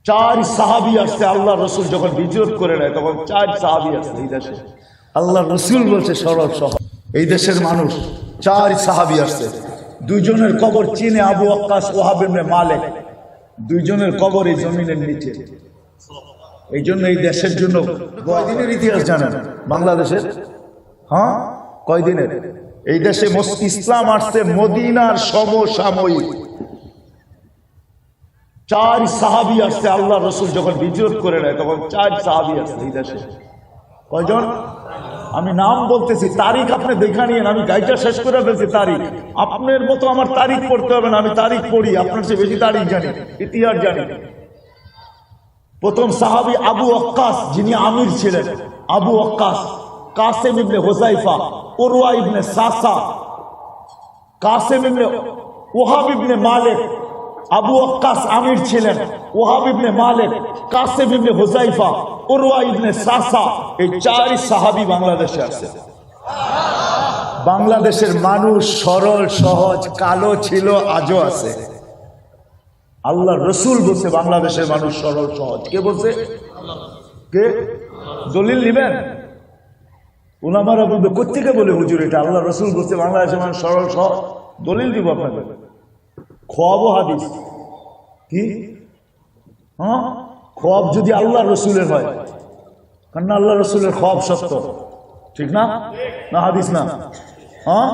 চার সাহাবী আসছে। আল্লাহ রসুল যখন হিজরত করে নেয় তখন চার সাহাবী আসছে এই দেশে। আল্লাহ রসুল বলছে সরল সহজ, এই দেশের মানুষ চার সাহাবী আসছে। দুইজনের কবর চীনে, আবু ওয়াক্কাস, ওয়াহাব ইবনে মালিক। দুইজনের কবর এই জমিনের নিচে। এই জন্য এই দেশের জন্য কয়দিনের ইতিহাস জানেন বাংলাদেশের? হ্যাঁ, কয়দিনের? এই দেশে ইসলাম আসছে মদিনার সমসাময়িক। চার সাহাবী আসছে। আল্লাহ রসুল যখন হিজরত করে নেয় তখন চার সাহাবী আসছে এই দেশে। কয়জন? আমি নাম বলতেছি, তারিখ আপনি দেখা নিয়েন। আমি গাইটা শেষ করে ফেলছি তারিখ। আপনার মতো আমার তারিখ পড়তে হবে না, আমি তারিখ পড়ি, আপনার চেয়ে বেশি তারিখ জানি, ইতিহাস জানি। প্রথম সাহাবী আবু ওয়াক্কাস, যিনি আমির ছিলেন। আবু ওয়াক্কাস, কাসেম ইবনে হুযায়ফা, উরওয়া ইবনে সাসা, কাসেম ইবনে ওয়াহাব ইবনে মালিক। আবু ওয়াক্কাস আমির ছিলেন, ওয়াহাব ইবনে মালিক, কাসেম ইবনে হুযায়ফা, উরওয়া ইবনে সাসা। এই চার সাহাবী বাংলাদেশে আছে। বাংলাদেশের মানুষ সরল সহজ, কালো ছিল, আজও আছে। আল্লাহ রসুল বলছে বাংলাদেশের মানুষ সরল সহজ। কে বলছে? কে? দলিল নিবেন? উলামারা বলবে কোত্থেকে বলে হুজুর এটা আল্লাহ রসুল বলছে বাংলাদেশের মানুষ সরল সহজ? দলিল দিব আপনাকে, খোয়াবো হাদিস। কি? হ্যাঁ, খোয়াব যদি আল্লাহ রসুলের হয়, কারণ আল্লাহ রসুলের খোয়াব সত্য, ঠিক না? না হাদিস না? হ্যাঁ,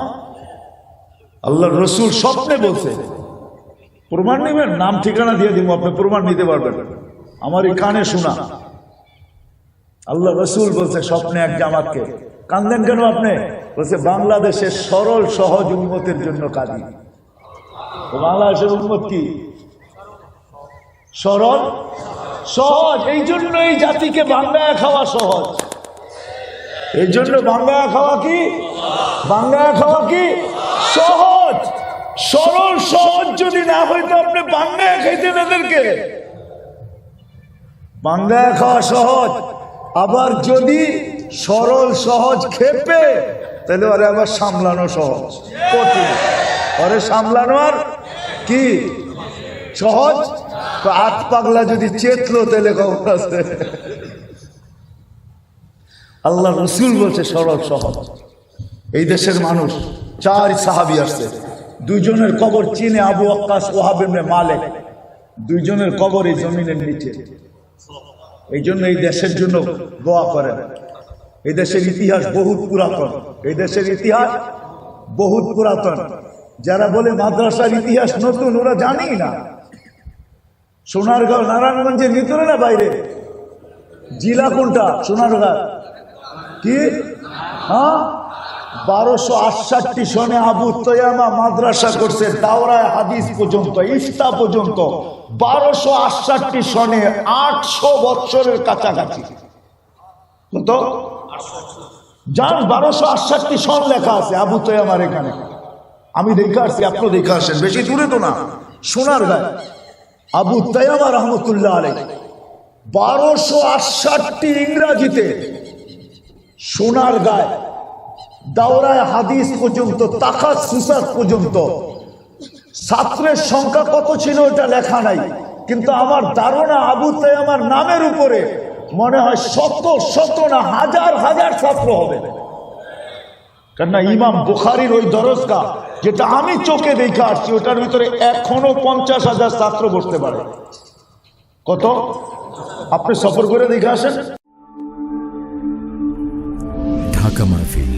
আল্লাহ রসুল স্বপ্নে বলছে। প্রমাণ নেবেন? নাম ঠিকানা দিয়ে দিব, আপনি প্রমাণ নিতে পারবেন। আমার এই কানে শোনা। আল্লাহ রসুল বলছে স্বপ্নে এক জামাতকে। কান্দেন কেন আপনি? বলছে বাংলাদেশের সরল সহজ উম্মতের জন্য কাঁদি। বাংলাদেশের উম্মত কি? সরল সহজ। এই জন্য এই জাতিকে বাংলায় খাওয়া সহজ। এই জন্য বাংলায় খাওয়া কি? বাংলায় খাওয়া কি? সহজ। সরল সহজ যদি না হইতো আপনি বাংলায় খাইতেন এদেরকে। বাংলায় খাওয়া সহজ। আবার যদি সরল সহজ খেপে তাহলে ওরে আবার সামলানো সহজ, কঠিন। ওরে সামলানো আর কি সহজ? আট পাগলা যদি চেতলো তাহলে খবর আছে। আল্লাহ রসুল বলছে সরল সহজ। এই দেশের মানুষ চার সাহাবী আসছে। দুইজনের কবর চীনে, আবু ওয়াক্কাস, ওয়াহাব ইবনে মালিক। দুইজনের কবর এই জমিনের নিচে। এই জন্য এই দেশের জন্য দোয়া করেন। এই দেশের ইতিহাস বহুত পুরাতন। এই দেশের ইতিহাস বহুত পুরাতন। যারা বলে মাদ্রাসার ইতিহাস নতুন, ওরা জানেই না। সোনারগাঁও নারায়ণগঞ্জের ভিতরে না বাইরে? জেলা কোনটা? সোনারগাঁও। কি? হ্যাঁ, 1268 সনে আবু তৈয়ামা মাদ্রাসা করছে, দাওরায় হাদিস পর্যন্ত, ইফতা পর্যন্ত। 1268 সনে, 800 বছরের কাছাকাছি। কত জান? 1268 সন লেখা আছে আবু তৈয়ামার এখানে। আমি দেখে আসছি, আপনি দেখে আসেন, বেশি দূরে তো না। সোনারগাঁও আবু তৈয়ামা রহমতুল্লাহ আলাইহি 1268 ইংরাজিতে সোনারগাঁও দাওরায় হাদিস পর্যন্ত, তাখাসসুসাত পর্যন্ত। ছাত্রের সংখ্যা কত ছিল এটা লেখা নাই, কিন্তু আমার ধারণা আবু তৈয়ামার নামের উপরে মনে হয় শত শত না হাজার হাজার ছাত্র হবে। কেননা ইমাম বুখারীর ওই দরজগাহ যেটা আমি চোখে দেখে আসছি, ওটার ভিতরে এখনো 50,000 ছাত্র বসতে পারে। কত? আপনি সফর করে দেখে আসেন। ঢাকা মাহফিল,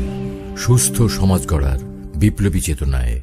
সুস্থ সমাজ গড়ার বিপ্লবী চেতনায়।